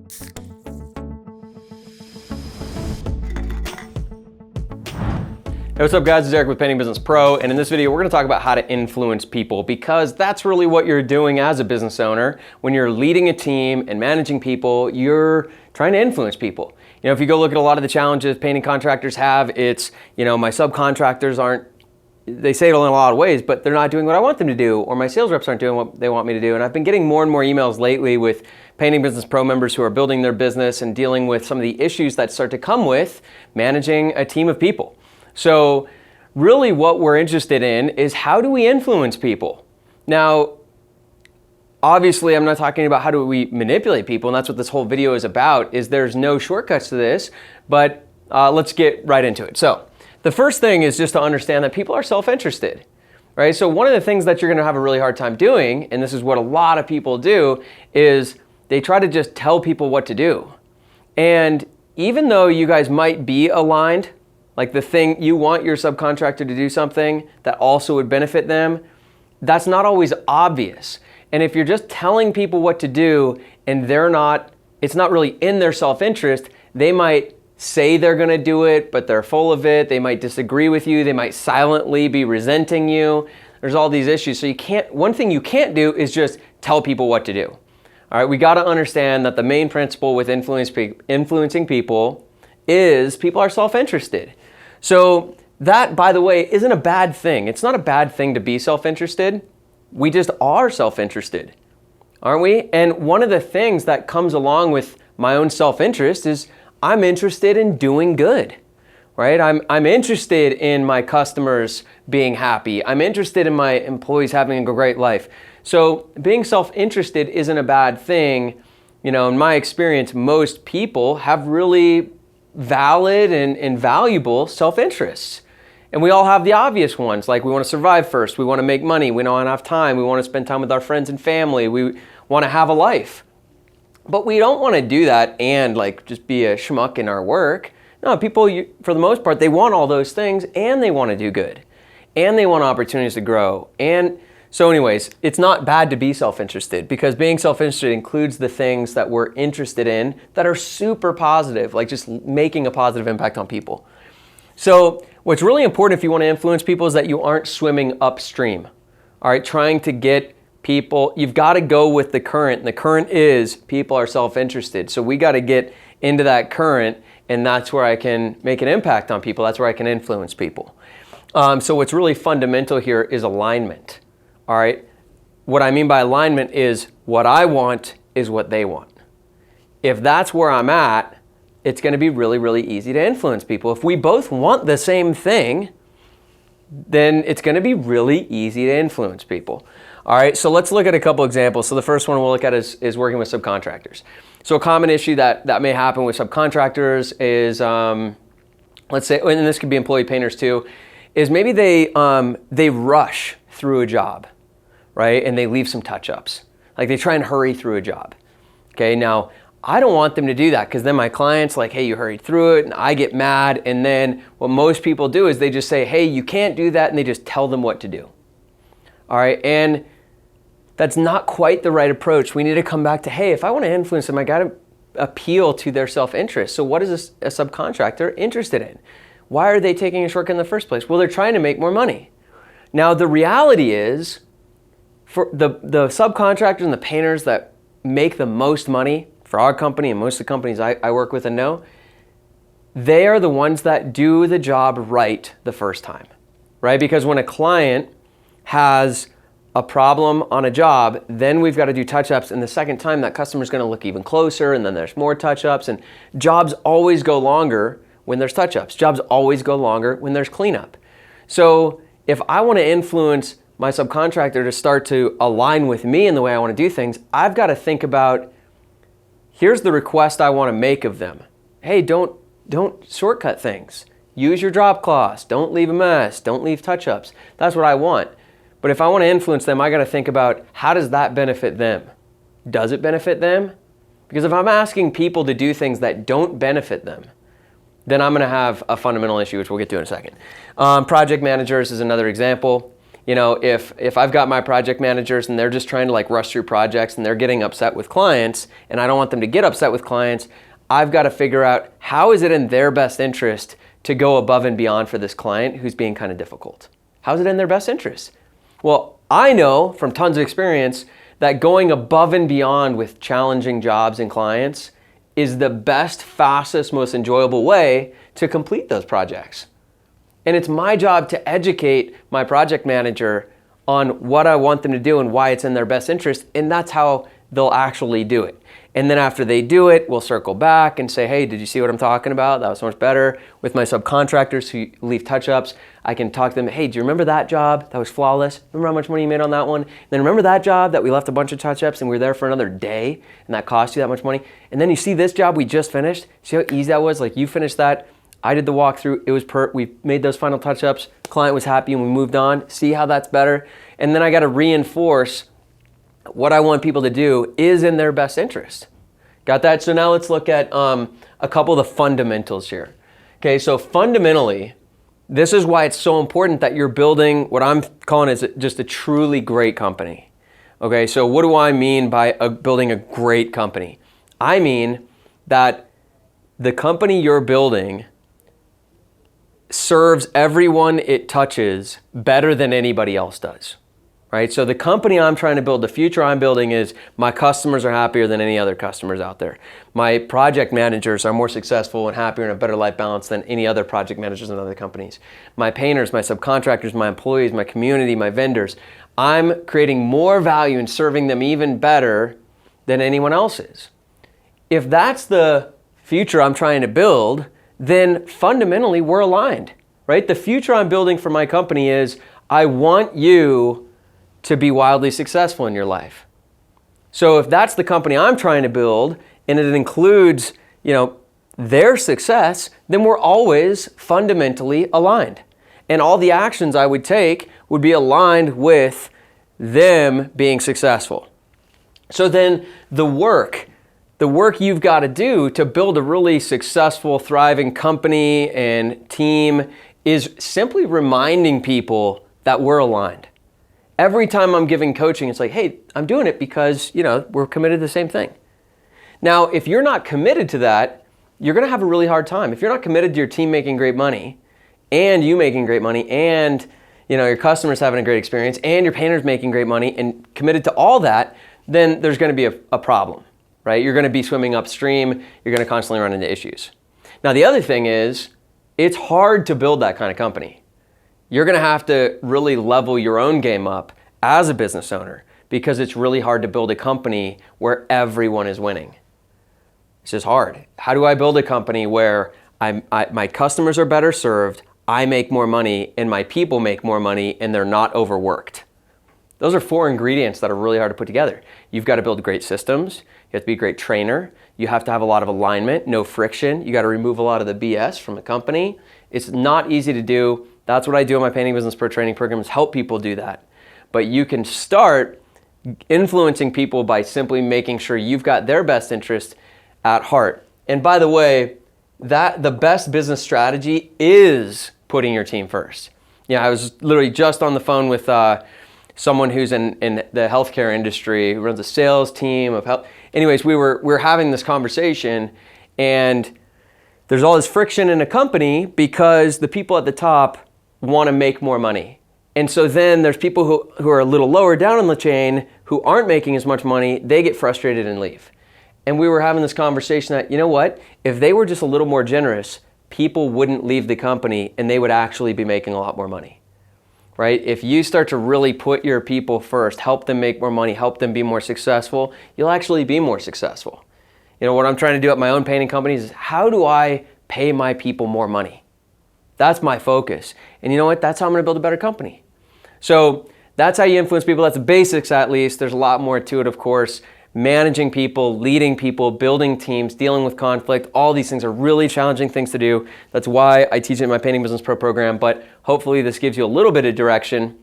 Hey, what's up guys, it's Eric with Painting Business Pro, and in this video we're going to talk about how to influence people, because that's really what you're doing as a business owner. When you're leading a team and managing people, you're trying to influence people. You know, if you go look at a lot of the challenges painting contractors have, it's, you know, my subcontractors aren't, they say it in a lot of ways, but they're not doing what I want them to do, or my sales reps aren't doing what they want me to do. And I've been getting more and more emails lately with Painting Business Pro members who are building their business and dealing with some of the issues that start to come with managing a team of people. So really what we're interested in is, how do we influence people? Now, obviously I'm not talking about how do we manipulate people, and that's what this whole video is about, is there's no shortcuts to this, but let's get right into it. So the first thing is just to understand that people are self-interested, right? So one of the things that you're gonna have a really hard time doing, and this is what a lot of people do, is they try to just tell people what to do. And even though you guys might be aligned, like the thing, you want your subcontractor to do something that also would benefit them, that's not always obvious. And if you're just telling people what to do and it's not really in their self-interest, they might say they're gonna do it, but they're full of it. They might disagree with you. They might silently be resenting you. There's all these issues. So one thing you can't do is just tell people what to do. All right, we gotta understand that the main principle with influencing people is people are self-interested. So that, by the way, isn't a bad thing. It's not a bad thing to be self-interested. We just are self-interested, aren't we? And one of the things that comes along with my own self-interest is I'm interested in doing good, right? I'm interested in my customers being happy. I'm interested in my employees having a great life. So being self-interested isn't a bad thing. You know, in my experience, most people have really valid and valuable self-interests. And we all have the obvious ones, like we want to survive first, we want to make money, we don't have time, we want to spend time with our friends and family, we want to have a life. But we don't want to do that and like just be a schmuck in our work. No, people, for the most part, they want all those things, and they want to do good, and they want opportunities to grow. And so anyways, it's not bad to be self-interested, because being self-interested includes the things that we're interested in that are super positive, like just making a positive impact on people. So what's really important if you want to influence people is that you aren't swimming upstream. All right, trying to get people, you've got to go with the current, and the current is people are self-interested. So we got to get into that current, and that's where I can make an impact on people. That's where I can influence people. So what's really fundamental here is alignment. All right, what I mean by alignment is what I want is what they want. If that's where I'm at, it's going to be really, really easy to influence people. If we both want the same thing, then it's going to be really easy to influence people. All right, so let's look at a couple examples. So the first one we'll look at is working with subcontractors. So a common issue that may happen with subcontractors is, let's say, and this could be employee painters too, is maybe they rush through a job, right? And they leave some touch-ups. Like they try and hurry through a job. Okay, now I don't want them to do that, because then my client's like, hey, you hurried through it, and I get mad. And then what most people do is they just say, hey, you can't do that, and they just tell them what to do. All right, and that's not quite the right approach. We need to come back to, hey, if I want to influence them, I got to appeal to their self-interest. So what is a subcontractor interested in? Why are they taking a shortcut in the first place? Well, they're trying to make more money. Now, the reality is, for the subcontractors and the painters that make the most money for our company and most of the companies I work with and know, they are the ones that do the job right the first time, right? Because when a client has a problem on a job, then we've got to do touch-ups, and the second time that customer's going to look even closer, and then there's more touch-ups, and jobs always go longer when there's touch-ups. Jobs always go longer when there's cleanup. So if I want to influence my subcontractor to start to align with me in the way I want to do things, I've got to think about, here's the request I want to make of them. Hey, don't shortcut things. Use your drop cloths. Don't leave a mess. Don't leave touch-ups. That's what I want. But if I want to influence them, I got to think about, how does that benefit them? Does it benefit them? Because if I'm asking people to do things that don't benefit them, then I'm going to have a fundamental issue, which we'll get to in a second. Project managers is another example. if I've got my project managers and they're just trying to like rush through projects and they're getting upset with clients, and I don't want them to get upset with clients, I've got to figure out how is it in their best interest to go above and beyond for this client who's being kind of difficult. How's it in their best interest? Well, I know from tons of experience that going above and beyond with challenging jobs and clients is the best, fastest, most enjoyable way to complete those projects. And it's my job to educate my project manager on what I want them to do and why it's in their best interest, and that's how they'll actually do it. And then after they do it, we'll circle back and say, hey, did you see what I'm talking about? That was so much better. With my subcontractors who leave touch-ups, I can talk to them, hey, do you remember that job? That was flawless. Remember how much money you made on that one? And then remember that job that we left a bunch of touch-ups and we were there for another day and that cost you that much money? And then you see this job we just finished? See how easy that was? Like you finished that, I did the walkthrough, it was we made those final touch-ups, client was happy and we moved on. See how that's better? And then I got to reinforce what I want people to do is in their best interest. Got that? So now let's look at a couple of the fundamentals here. Okay, so fundamentally, this is why it's so important that you're building what I'm calling is just a truly great company. Okay, so what do I mean by building a great company? I mean that the company you're building serves everyone it touches better than anybody else does. Right? So the company I'm trying to build, the future I'm building is my customers are happier than any other customers out there. My project managers are more successful and happier and a better life balance than any other project managers in other companies. My painters, my subcontractors, my employees, my community, my vendors, I'm creating more value and serving them even better than anyone else is. If that's the future I'm trying to build, then fundamentally we're aligned, right? The future I'm building for my company is I want you to be wildly successful in your life. So if that's the company I'm trying to build and it includes, their success, then we're always fundamentally aligned. And all the actions I would take would be aligned with them being successful. So then the work you've got to do to build a really successful, thriving company and team is simply reminding people that we're aligned. Every time I'm giving coaching, it's like, hey, I'm doing it because, we're committed to the same thing. Now, if you're not committed to that, you're going to have a really hard time. If you're not committed to your team making great money and you making great money and, your customers having a great experience and your painters making great money and committed to all that, then there's going to be a problem, right? You're going to be swimming upstream. You're going to constantly run into issues. Now, the other thing is it's hard to build that kind of company. You're going to have to really level your own game up as a business owner because it's really hard to build a company where everyone is winning. It's just hard. How do I build a company where my customers are better served, I make more money, and my people make more money, and they're not overworked? Those are 4 ingredients that are really hard to put together. You've got to build great systems. You have to be a great trainer. You have to have a lot of alignment, no friction. You got to remove a lot of the BS from the company. It's not easy to do. That's what I do in my Painting Business Pro training program is help people do that. But you can start influencing people by simply making sure you've got their best interest at heart. And by the way, that the best business strategy is putting your team first. I was literally just on the phone with someone who's in the healthcare industry, who runs a sales team of health. Anyways, we were having this conversation, and there's all this friction in a company because the people at the top want to make more money. And so then there's people who are a little lower down in the chain who aren't making as much money, they get frustrated and leave. And we were having this conversation that, if they were just a little more generous, people wouldn't leave the company and they would actually be making a lot more money, right? If you start to really put your people first, help them make more money, help them be more successful, you'll actually be more successful. What I'm trying to do at my own painting companies is how do I pay my people more money? That's my focus. And you know what? That's how I'm going to build a better company. So that's how you influence people. That's the basics, at least. There's a lot more to it, of course. Managing people, leading people, building teams, dealing with conflict. All these things are really challenging things to do. That's why I teach it in my Painting Business Pro program. But hopefully this gives you a little bit of direction,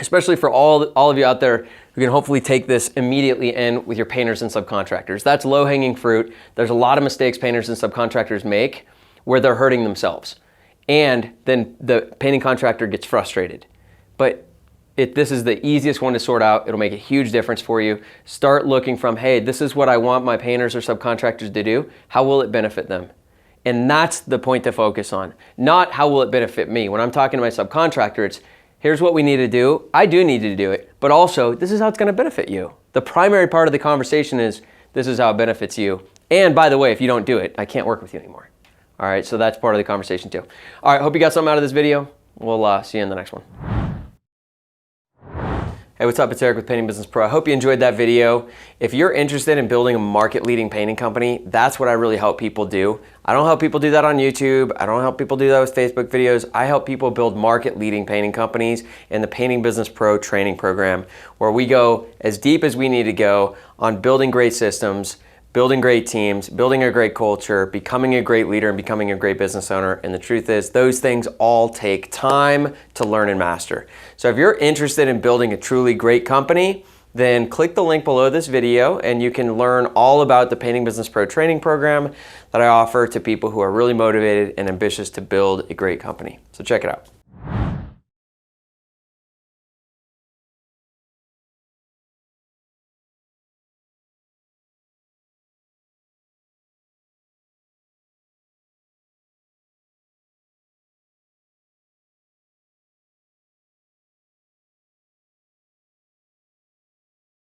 especially for all of you out there who can hopefully take this immediately in with your painters and subcontractors. That's low-hanging fruit. There's a lot of mistakes painters and subcontractors make where they're hurting themselves. And then the painting contractor gets frustrated. But This is the easiest one to sort out. It'll make a huge difference for you. Start looking from, hey, this is what I want my painters or subcontractors to do. How will it benefit them? And that's the point to focus on, not how will it benefit me. When I'm talking to my subcontractor, it's here's what we need to do. I do need to do it, but also this is how it's going to benefit you. The primary part of the conversation is this is how it benefits you. And by the way, if you don't do it, I can't work with you anymore. All right, so that's part of the conversation too. All right, hope you got something out of this video. We'll see you in the next one. Hey, what's up? It's Eric with Painting Business Pro. I hope you enjoyed that video. If you're interested in building a market-leading painting company, that's what I really help people do. I don't help people do that on YouTube. I don't help people do that with Facebook videos. I help people build market-leading painting companies in the Painting Business Pro training program, where we go as deep as we need to go on building great systems, building great teams, building a great culture, becoming a great leader, and becoming a great business owner. And the truth is, those things all take time to learn and master. So if you're interested in building a truly great company, then click the link below this video and you can learn all about the Painting Business Pro training program that I offer to people who are really motivated and ambitious to build a great company. So check it out.